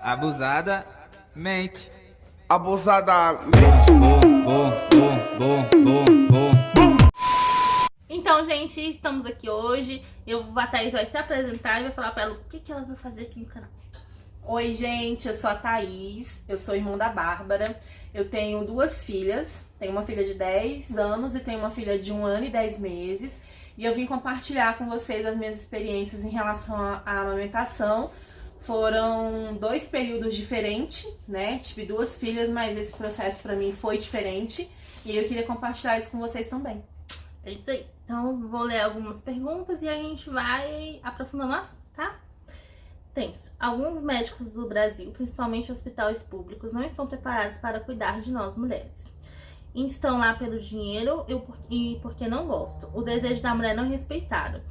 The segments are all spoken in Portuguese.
Abusadamente. Abusadamente. Então, gente, estamos aqui hoje. A Thaís vai se apresentar e vai falar pra ela o que ela vai fazer aqui no canal. Oi, gente, eu sou a Thaís, eu sou irmã da Bárbara. Eu tenho duas filhas, tenho uma filha de 10 anos e tenho uma filha de 1 ano e 10 meses. E eu vim compartilhar com vocês as minhas experiências em relação à amamentação. Foram 2 períodos diferentes, né? Tive 2 filhas, mas esse processo pra mim foi diferente. E eu queria compartilhar isso com vocês também. É isso aí. Então, vou ler algumas perguntas e a gente vai aprofundando o assunto, tá? Temos. Alguns médicos do Brasil, principalmente hospitais públicos, não estão preparados para cuidar de nós mulheres. Estão lá pelo dinheiro e porque não gostam. O desejo da mulher não é respeitado.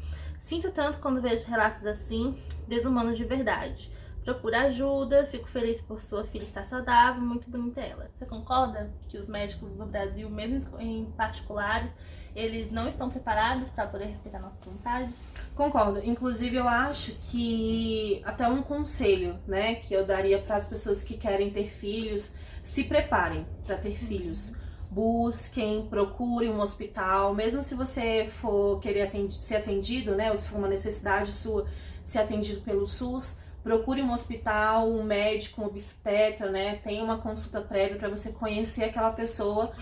Sinto tanto quando vejo relatos assim, desumanos de verdade. Procuro ajuda, fico feliz por sua filha estar saudável, muito bonita ela. Você concorda que os médicos do Brasil, mesmo em particulares, eles não estão preparados para poder respeitar nossas vontades? Concordo. Inclusive, eu acho que até um conselho, né, que eu daria para as pessoas que querem ter filhos, se preparem para ter filhos. Busquem, procurem um hospital, mesmo se você for querer ser atendido, né, ou se for uma necessidade sua ser atendido pelo SUS, procure um hospital, um médico, um obstetra, né, tenha uma consulta prévia para você conhecer aquela pessoa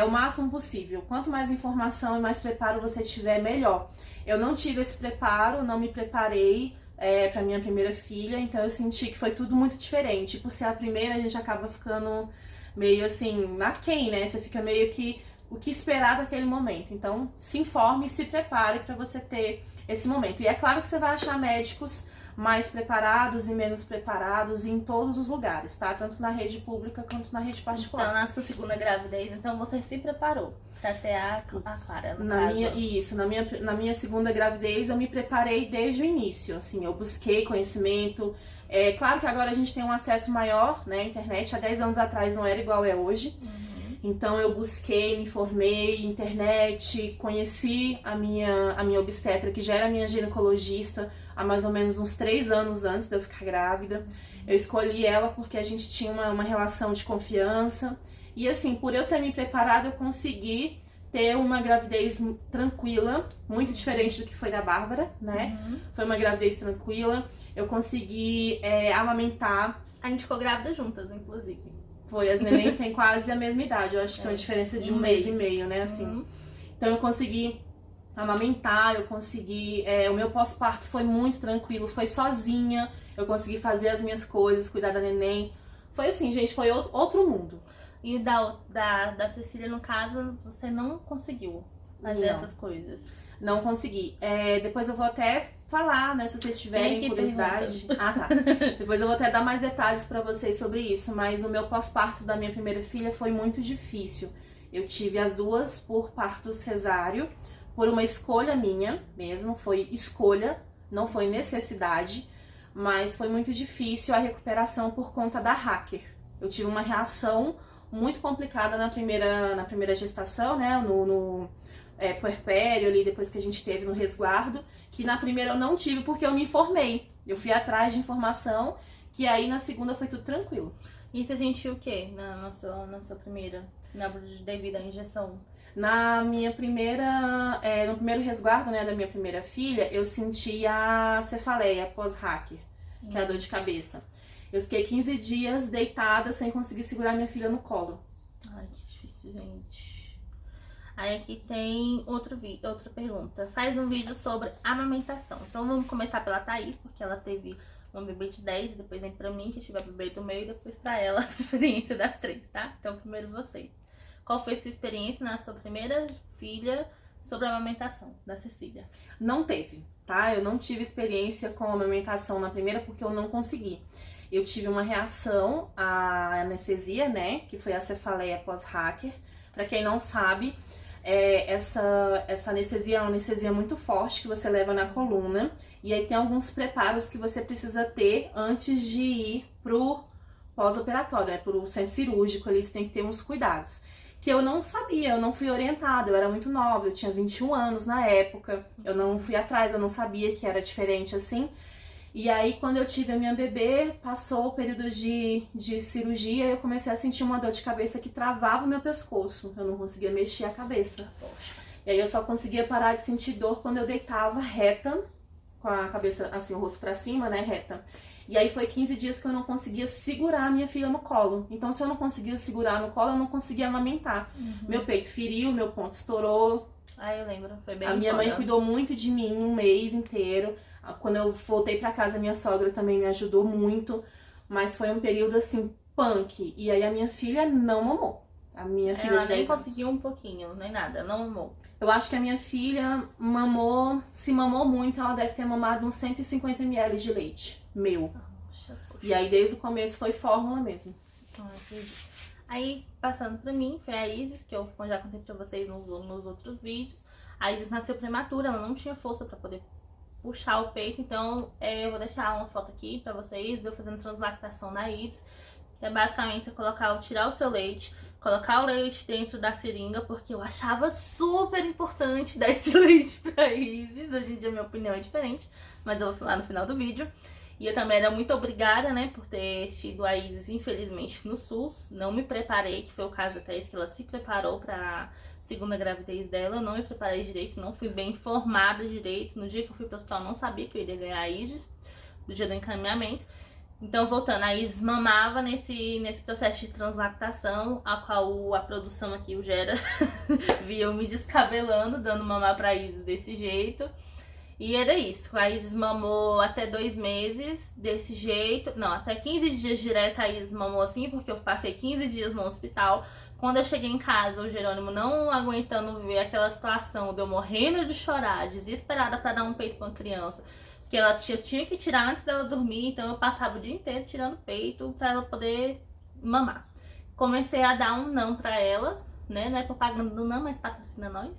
o máximo possível. Quanto mais informação e mais preparo você tiver, melhor. Eu não tive esse preparo, não me preparei para minha primeira filha, então eu senti que foi tudo muito diferente. Por ser a primeira, a gente acaba ficando meio assim, aquém, né? Você fica meio que o que esperar daquele momento. Então, se informe e se prepare para você ter esse momento. E é claro que você vai achar médicos mais preparados e menos preparados em todos os lugares, tá? Tanto na rede pública quanto na rede particular. Então, na sua segunda gravidez, então você se preparou para ter a Clara, no caso. Na minha segunda gravidez eu me preparei desde o início, assim, eu busquei conhecimento. É claro que agora a gente tem um acesso maior, né, à internet. Há 10 anos atrás não era igual é hoje. Então eu busquei, me informei, internet, conheci a minha obstetra, que já era minha ginecologista, há mais ou menos uns 3 anos antes de eu ficar grávida. Eu escolhi ela porque a gente tinha uma relação de confiança. E assim, por eu ter me preparado, eu consegui ter uma gravidez tranquila, muito diferente do que foi da Bárbara, né? Foi uma gravidez tranquila, eu consegui amamentar. A gente ficou grávida juntas, inclusive. Foi, as nenéns têm quase a mesma idade, eu acho que é uma diferença de um mês e meio, né, assim. Então eu consegui amamentar, eu consegui, o meu pós-parto foi muito tranquilo, foi sozinha, eu consegui fazer as minhas coisas, cuidar da neném. Foi assim, gente, foi outro mundo. E da Cecília, no caso, você não conseguiu fazer essas coisas? Não consegui. Depois eu vou até falar, né, se vocês tiverem curiosidade. Ah, tá. Depois eu vou até dar mais detalhes pra vocês sobre isso, mas o meu pós-parto da minha primeira filha foi muito difícil. Eu tive as duas por parto cesáreo, por uma escolha minha mesmo, foi escolha, não foi necessidade, mas foi muito difícil a recuperação por conta da hacker. Eu tive uma reação muito complicada na primeira gestação, né, no puerpério ali, depois que a gente teve no resguardo, que na primeira eu não tive porque eu me informei. Eu fui atrás de informação, que aí na segunda foi tudo tranquilo. E você sentiu o quê na sua primeira, devido à injeção? Na minha primeira, no primeiro resguardo, né, da minha primeira filha, eu senti a cefaleia pós-hacker, que é a dor de cabeça. Eu fiquei 15 dias deitada sem conseguir segurar minha filha no colo. Ai, que difícil, gente. Aí aqui tem outra pergunta. Faz um vídeo sobre amamentação. Então vamos começar pela Thaís, porque ela teve um bebê de 10, e depois vem pra mim, que tive a bebê do meio, e depois pra ela a experiência das 3, tá? Então primeiro você. Qual foi a sua experiência na sua primeira filha sobre a amamentação da Cecília? Não teve, tá? Eu não tive experiência com amamentação na primeira porque eu não consegui. Eu tive uma reação à anestesia, né? Que foi a cefaleia pós-hacker. Pra quem não sabe, essa anestesia é uma anestesia muito forte que você leva na coluna. E aí tem alguns preparos que você precisa ter antes de ir pro pós-operatório, né? Pro centro cirúrgico ali, você tem que ter uns cuidados. Que eu não sabia, eu não fui orientada, eu era muito nova, eu tinha 21 anos na época. Eu não fui atrás, eu não sabia que era diferente assim. E aí, quando eu tive a minha bebê, passou o período de cirurgia, eu comecei a sentir uma dor de cabeça que travava o meu pescoço. Eu não conseguia mexer a cabeça. E aí eu só conseguia parar de sentir dor quando eu deitava reta, com a cabeça, assim, o rosto pra cima, né, reta. E aí foi 15 dias que eu não conseguia segurar a minha filha no colo. Então, se eu não conseguia segurar no colo, eu não conseguia amamentar. Meu peito feriu, meu ponto estourou. Ah, eu lembro, foi bem A minha mãe foda. cuidou muito de mim um mês inteiro. Quando eu voltei pra casa, minha sogra também me ajudou muito. Mas foi um período, assim, punk. E aí a minha filha não mamou. A minha filha Ela de nem 10 anos. conseguiu um pouquinho, nem nada, não amou. Eu acho que a minha filha mamou, se mamou muito, ela deve ter mamado uns 150 ml de leite, meu. Poxa, poxa. E aí desde o começo foi fórmula mesmo. Ah, entendi. Aí, passando pra mim, foi a Isis, que eu já contei pra vocês nos outros vídeos. A Isis nasceu prematura, ela não tinha força pra poder puxar o peito, então eu vou deixar uma foto aqui pra vocês, de eu fazendo translactação na Isis, que é basicamente você tirar o seu leite, colocar o leite dentro da seringa, porque eu achava super importante dar esse leite pra Isis. Hoje em dia a minha opinião é diferente, mas eu vou falar no final do vídeo. E eu também era muito obrigada, né, por ter tido a Isis, infelizmente, no SUS. Não me preparei, que foi o caso até isso, que ela se preparou pra segunda gravidez dela. Eu não me preparei direito, não fui bem informada direito. No dia que eu fui pro hospital, não sabia que eu iria ganhar a Isis, no dia do encaminhamento. Então, voltando, a Isis mamava nesse processo de translactação, a qual a produção aqui, o Gera, via eu me descabelando, dando mamar pra Isis desse jeito. E era isso, a Isis mamou até 2 meses desse jeito, não, até 15 dias direto a Isis mamou assim, porque eu passei 15 dias no hospital. Quando eu cheguei em casa, o Jerônimo não aguentando ver aquela situação, de eu morrendo de chorar, desesperada pra dar um peito pra uma criança, que ela tinha que tirar antes dela dormir, então eu passava o dia inteiro tirando peito pra ela poder mamar. Comecei a dar um não pra ela, né? Não é propaganda do não, mas patrocina nós.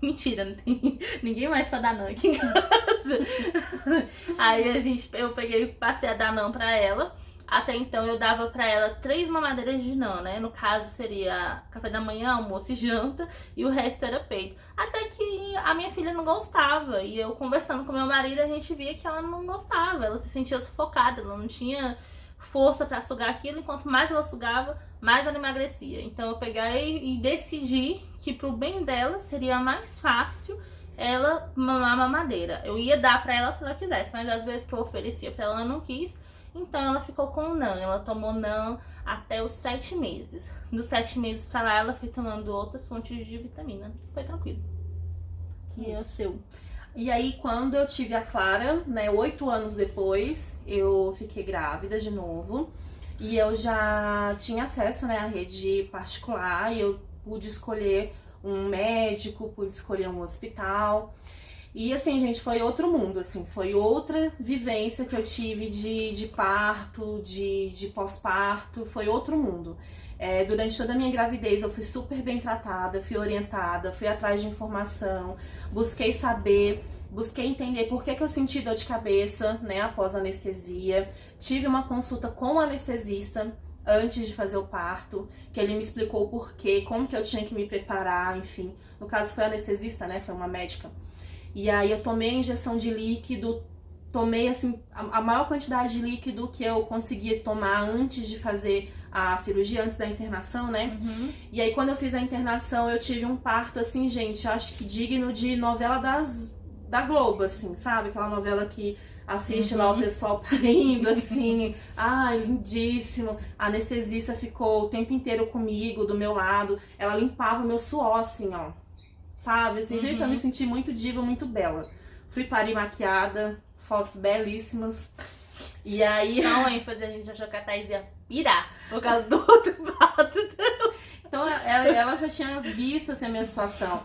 Mentira, não tem ninguém mais pra dar não aqui em casa. Aí eu passei a dar não pra ela. Até então eu dava pra ela 3 mamadeiras de não, né? No caso seria café da manhã, almoço e janta, e o resto era peito. Até que a minha filha não gostava, e eu conversando com meu marido, a gente via que ela não gostava, ela se sentia sufocada, ela não tinha força pra sugar aquilo, e quanto mais ela sugava, mais ela emagrecia. Então eu peguei e decidi que pro bem dela seria mais fácil ela mamar mamadeira. Eu ia dar pra ela se ela quisesse, mas às vezes que eu oferecia pra ela, ela não quis. Então ela ficou com o não, ela tomou não até os 7 meses. Dos 7 meses pra lá ela foi tomando outras fontes de vitamina. Foi tranquilo. E é o seu? E aí quando eu tive a Clara, né, 8 anos depois, eu fiquei grávida de novo. E eu já tinha acesso, né, à rede particular, e eu pude escolher um médico, pude escolher um hospital. E assim, gente, foi outro mundo, assim, foi outra vivência que eu tive de parto, de pós-parto, foi outro mundo. Durante toda a minha gravidez eu fui super bem tratada, fui orientada, fui atrás de informação, busquei saber, busquei entender por que eu senti dor de cabeça, né, após a anestesia. Tive uma consulta com o anestesista antes de fazer o parto, que ele me explicou o porquê, como que eu tinha que me preparar, enfim. No caso foi anestesista, né, foi uma médica. E aí eu tomei a injeção de líquido, tomei assim a maior quantidade de líquido que eu conseguia tomar antes de fazer a cirurgia, antes da internação, né? Uhum. E aí quando eu fiz a internação eu tive um parto assim, gente, acho que digno de novela da Globo, assim, sabe? Aquela novela que assiste lá o pessoal parindo, assim, lindíssimo. A anestesista ficou o tempo inteiro comigo, do meu lado, ela limpava o meu suor, assim, ó. Sabe, assim, gente, eu me senti muito diva, muito bela. Fui parir maquiada, fotos belíssimas. E aí... Não, ênfase, a gente achou que a Thaís ia pirar por causa do outro parto. Então, ela já tinha visto, assim, a minha situação.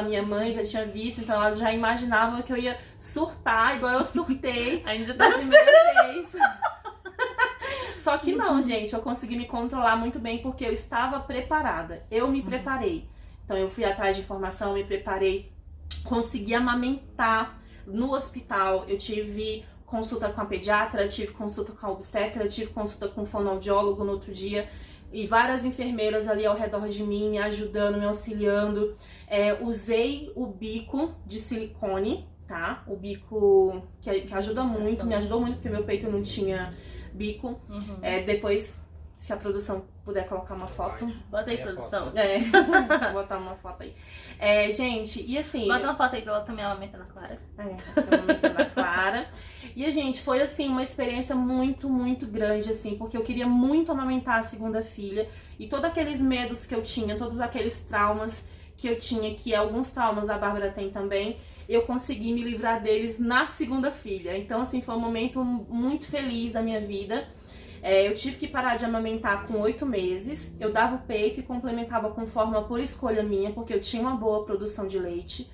Minha mãe já tinha visto, então elas já imaginavam que eu ia surtar, igual eu surtei A gente já tá da primeira vez. Só que não, gente, eu consegui me controlar muito bem porque eu estava preparada. Eu me preparei. Então eu fui atrás de informação, me preparei, consegui amamentar no hospital. Eu tive consulta com a pediatra, tive consulta com a obstetra, tive consulta com o fonoaudiólogo no outro dia. E várias enfermeiras ali ao redor de mim, me ajudando, me auxiliando. Usei o bico de silicone, tá? O bico que ajuda muito, me ajudou muito porque meu peito não tinha bico. Depois, se a produção puder colocar uma foto. Bota aí, produção. Vou botar uma foto aí. Gente, e assim... Bota uma foto aí dela também amamentando a Clara. Aqui amamentando a Clara. E, gente, foi, assim, uma experiência muito, muito grande, assim, porque eu queria muito amamentar a segunda filha. E todos aqueles medos que eu tinha, todos aqueles traumas que eu tinha, que alguns traumas a Bárbara tem também, eu consegui me livrar deles na segunda filha. Então, assim, foi um momento muito feliz da minha vida. Eu tive que parar de amamentar com 8 meses. Eu dava o peito e complementava com fórmula por escolha minha, porque eu tinha uma boa produção de leite.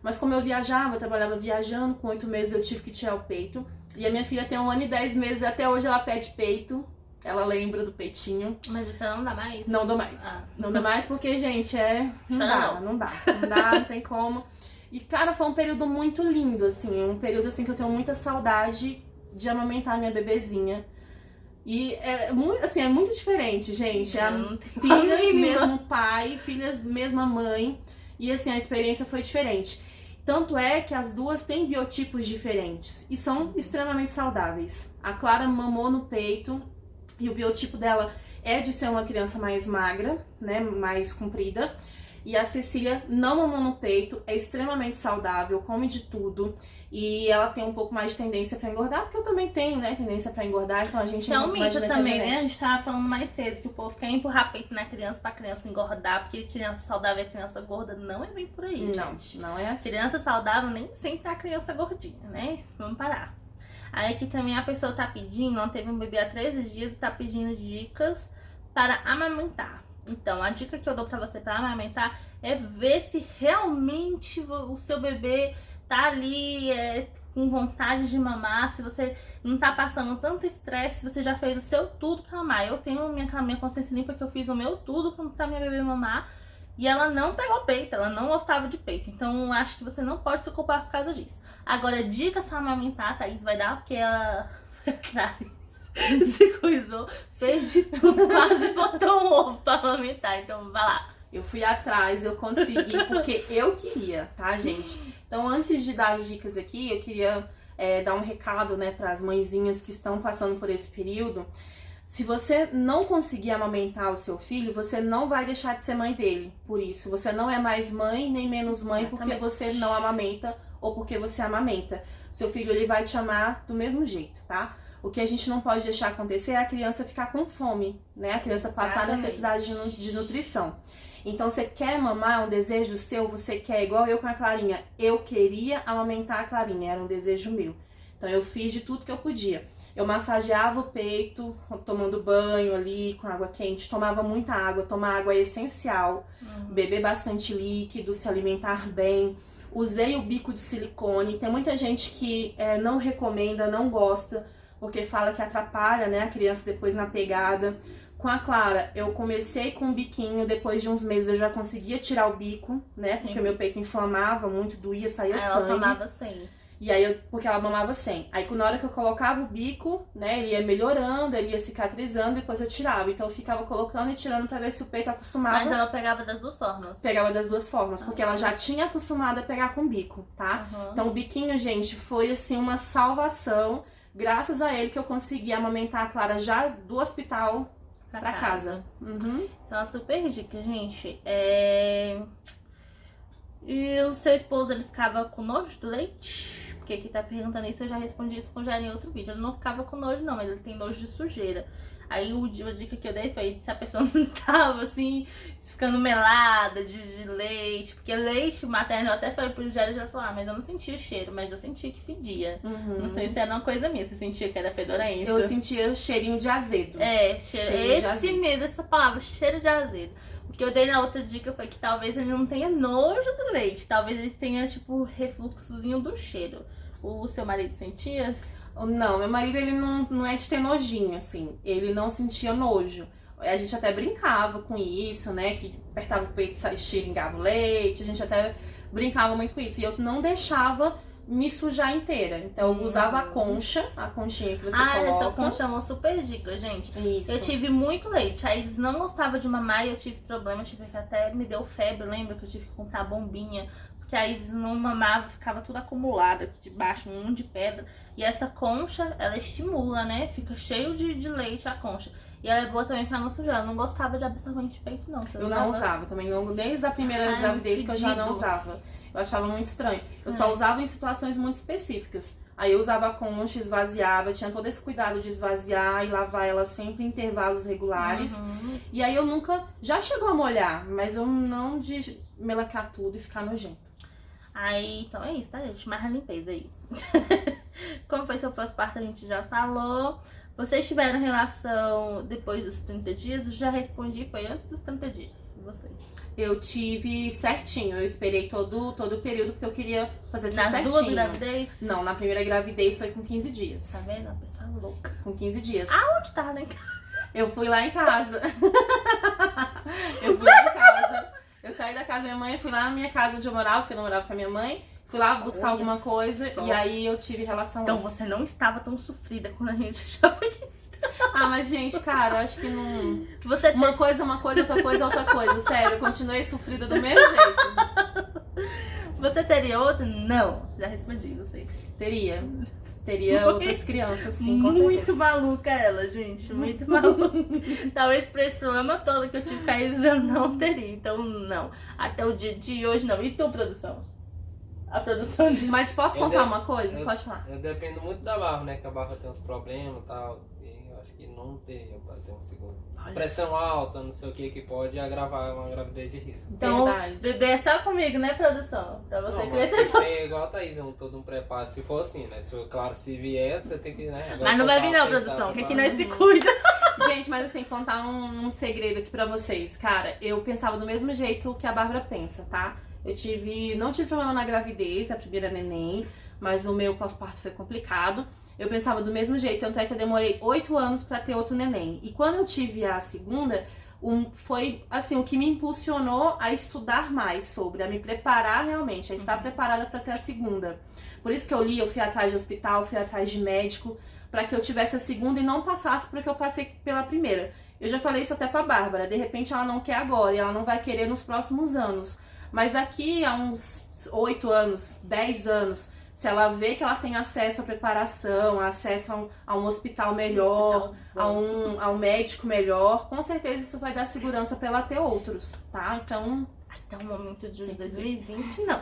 Mas como eu viajava, eu trabalhava viajando, com 8 meses eu tive que tirar o peito. E a minha filha tem 1 ano e 10 meses, e até hoje ela pede peito. Ela lembra do peitinho. Mas você não dá mais? Não dou mais. Não dá mais porque, gente, não dá, não tem como. E, cara, foi um período muito lindo, assim. Um período, assim, que eu tenho muita saudade de amamentar minha bebezinha. E é muito diferente, gente. Filhas, mesmo pai, filhas, mesma mãe. E, assim, a experiência foi diferente. Tanto é que as duas têm biotipos diferentes e são extremamente saudáveis. A Clara mamou no peito e o biotipo dela é de ser uma criança mais magra, né, mais comprida. E a Cecília não mamou no peito, é extremamente saudável, come de tudo. E ela tem um pouco mais de tendência pra engordar, porque eu também tenho, né, tendência pra engordar, então a gente não mito também, né? A gente tava falando mais cedo que o povo quer empurrar peito na criança pra criança engordar, porque criança saudável é criança gorda. Não é bem por aí, gente. Não é assim. Criança saudável nem sempre é a criança gordinha, né? Vamos parar. Aí aqui também a pessoa tá pedindo, ela teve um bebê há 13 dias e tá pedindo dicas para amamentar. Então, a dica que eu dou pra você pra amamentar é ver se realmente o seu bebê tá ali com vontade de mamar, se você não tá passando tanto estresse, se você já fez o seu tudo pra mamar. Eu tenho minha consciência limpa que eu fiz o meu tudo pra minha bebê mamar e ela não pegou peito, ela não gostava de peito. Então, eu acho que você não pode se culpar por causa disso. Agora, dicas pra amamentar, a Thaís vai dar, porque ela se coisou, fez de tudo, quase botou um ovo pra amamentar. Então, vai lá. Eu fui atrás, eu consegui, porque eu queria, tá, gente? Então, antes de dar as dicas aqui, eu queria dar um recado, né, para as mãezinhas que estão passando por esse período. Se você não conseguir amamentar o seu filho, você não vai deixar de ser mãe dele. Por isso, você não é mais mãe, nem menos mãe, porque você não amamenta ou porque você amamenta. Seu filho, ele vai te amar do mesmo jeito, tá? O que a gente não pode deixar acontecer é a criança ficar com fome, né? A criança passar necessidade de nutrição. Então, você quer mamar, é um desejo seu, você quer, igual eu com a Clarinha. Eu queria amamentar a Clarinha, era um desejo meu. Então, eu fiz de tudo que eu podia. Eu massageava o peito, tomando banho ali, com água quente, tomava muita água, tomar água é essencial, beber bastante líquido, se alimentar bem. Usei o bico de silicone, tem muita gente que não recomenda, não gosta, porque fala que atrapalha, né, a criança depois na pegada. Com a Clara, eu comecei com o biquinho, depois de uns meses eu já conseguia tirar o bico, né? Porque o meu peito inflamava muito, doía, saía sangue. Ela tomava sem. E aí, porque ela mamava sem. Aí, na hora que eu colocava o bico, né, ele ia melhorando, ele ia cicatrizando, depois eu tirava. Então, eu ficava colocando e tirando pra ver se o peito acostumava. Mas ela pegava das duas formas? Pegava das duas formas, porque ela já tinha acostumado a pegar com o bico, tá? Então, o biquinho, gente, foi, assim, uma salvação. Graças a ele que eu consegui amamentar a Clara já do hospital pra casa. Isso é uma super dica, gente. E o seu esposo, ele ficava com nojo do leite? Porque quem tá perguntando isso, eu já respondi isso com o Jair em outro vídeo. Ele não ficava com nojo não, mas ele tem nojo de sujeira. Aí a dica que eu dei foi se a pessoa não tava assim, ficando melada de leite. Porque leite materno, eu até falei pro Jair, já falou, mas eu não sentia o cheiro, mas eu sentia que fedia. Não sei se era uma coisa minha, você sentia que era fedorento. Eu sentia o cheirinho de azedo. Esse mesmo, essa palavra, cheiro de azedo. O que eu dei na outra dica foi que talvez ele não tenha nojo do leite. Talvez ele tenha, tipo, refluxozinho do cheiro. O seu marido sentia? Não, meu marido, ele não é de ter nojinho, assim. Ele não sentia nojo. A gente até brincava com isso, né? Que apertava o peito e xingava o leite. A gente até brincava muito com isso. E eu não deixava me sujar inteira. Então eu usava a conchinha que você coloca. Essa concha é uma super dica, gente. Isso. Eu tive muito leite. A Isis não gostava de mamar e eu tive problema. Eu tive que até me deu febre. Lembra que eu tive que comprar bombinha porque a Isis não mamava, ficava tudo acumulado aqui debaixo, um monte de pedra. E essa concha, ela estimula, né? Fica cheio de leite a concha. E ela é boa também pra não sujar. Eu não gostava de absorvente de peito, não. Você Eu usava? não usava também, não, desde a primeira Ai, gravidez que eu já não fedido. usava. Eu achava muito estranho. Eu só usava em situações muito específicas. Aí eu usava a concha, esvaziava, tinha todo esse cuidado de esvaziar e lavar ela sempre em intervalos regulares. Uhum. E aí eu nunca, já chegou a molhar, mas eu não de melecar tudo e ficar nojento. Aí, então é isso, tá, gente? Mais a limpeza aí. Como foi seu pós-parto, a gente já falou. Vocês tiveram relação depois dos 30 dias? Eu já respondi, foi antes dos 30 dias. E vocês? Eu tive certinho, eu esperei todo o período porque eu queria fazer tudo Nas certinho. duas gravidez? Não, na primeira gravidez foi com 15 dias. Tá vendo? A pessoa é louca. Com 15 dias. Onde tava, né? Eu fui lá em casa. Eu fui lá em casa. Eu saí da casa da minha mãe, fui lá na minha casa onde eu morava, porque eu não morava com a minha mãe. Fui lá buscar Olha alguma coisa só. e aí eu tive relação Então antes. você não estava tão sofrida quando a gente já foi. Ah, mas gente, cara, eu acho que não... Você Uma coisa, outra coisa, outra coisa. Sério, eu continuei sofrida do mesmo jeito. Você teria outro? Não. Já respondi, você. Teria Muito- outras crianças, sim, com Muito certeza. maluca ela, gente. Muito maluca. Talvez por esse problema todo que eu tive com a Isis eu não teria. Então, não. Até o dia de hoje, não. E tu, produção? A produção diz. Mas posso Eu contar dei- uma coisa? eu- Pode falar. Eu dependo muito da barra, né? Que a barra tem uns problemas e tal. E eu acho que não teria pra ter um segundo. Olha. Pressão alta, não sei o que pode agravar uma gravidez de risco. Então, Verdade. bebê é só comigo, né, produção? Pra você Não, mas crescer tem só. que ter igual a Thaís, todo um preparo. Se for assim, né? Claro, se vier, você tem que, né? Agora Mas não vai vir soltar, não, pensar, produção, que aqui preparar. nós se cuida. Gente, mas assim, contar um segredo aqui pra vocês. Cara, eu pensava do mesmo jeito que a Bárbara pensa, tá? Não tive problema na gravidez, a primeira neném, mas o meu pós-parto foi complicado. Eu pensava do mesmo jeito, tanto é que eu demorei 8 anos pra ter outro neném. E quando eu tive a segunda, foi assim, o que me impulsionou a estudar mais sobre, a me preparar realmente, a estar preparada pra ter a segunda. Por isso que eu fui atrás de hospital, fui atrás de médico, pra que eu tivesse a segunda e não passasse porque eu passei pela primeira. Eu já falei isso até pra Bárbara, de repente ela não quer agora e ela não vai querer nos próximos anos. Mas daqui a uns 8 anos, 10 anos, se ela vê que ela tem acesso à preparação, acesso a um hospital melhor, a um médico melhor, com certeza isso vai dar segurança pra ela ter outros, tá? Então, Até o momento de 2020, não.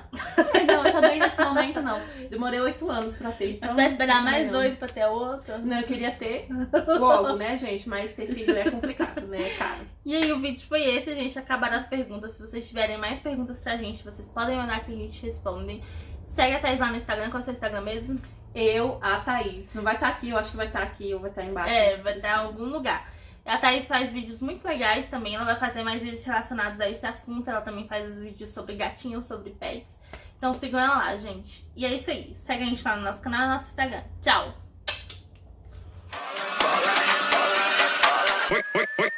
não, eu também nesse momento não. Demorei 8 anos pra ter, então... Vai esperar mais não. 8 pra ter outro? Não, eu queria ter logo, né, gente? Mas ter filho é complicado, né? É caro. E aí, o vídeo foi esse, gente. Acabaram as perguntas. Se vocês tiverem mais perguntas pra gente, vocês podem mandar que a gente responde. Segue a Thaís lá no Instagram. Qual é o seu Instagram mesmo? A Thaís. Não vai estar aqui, eu acho que vai estar aqui ou vai estar embaixo. É, na vai estar em algum lugar. A Thaís faz vídeos muito legais também. Ela vai fazer mais vídeos relacionados a esse assunto. Ela também faz os vídeos sobre gatinhos, sobre pets. Então sigam ela lá, gente. E é isso aí. Segue a gente lá no nosso canal e no nosso Instagram. Tchau!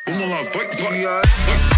Vamos lá, vai.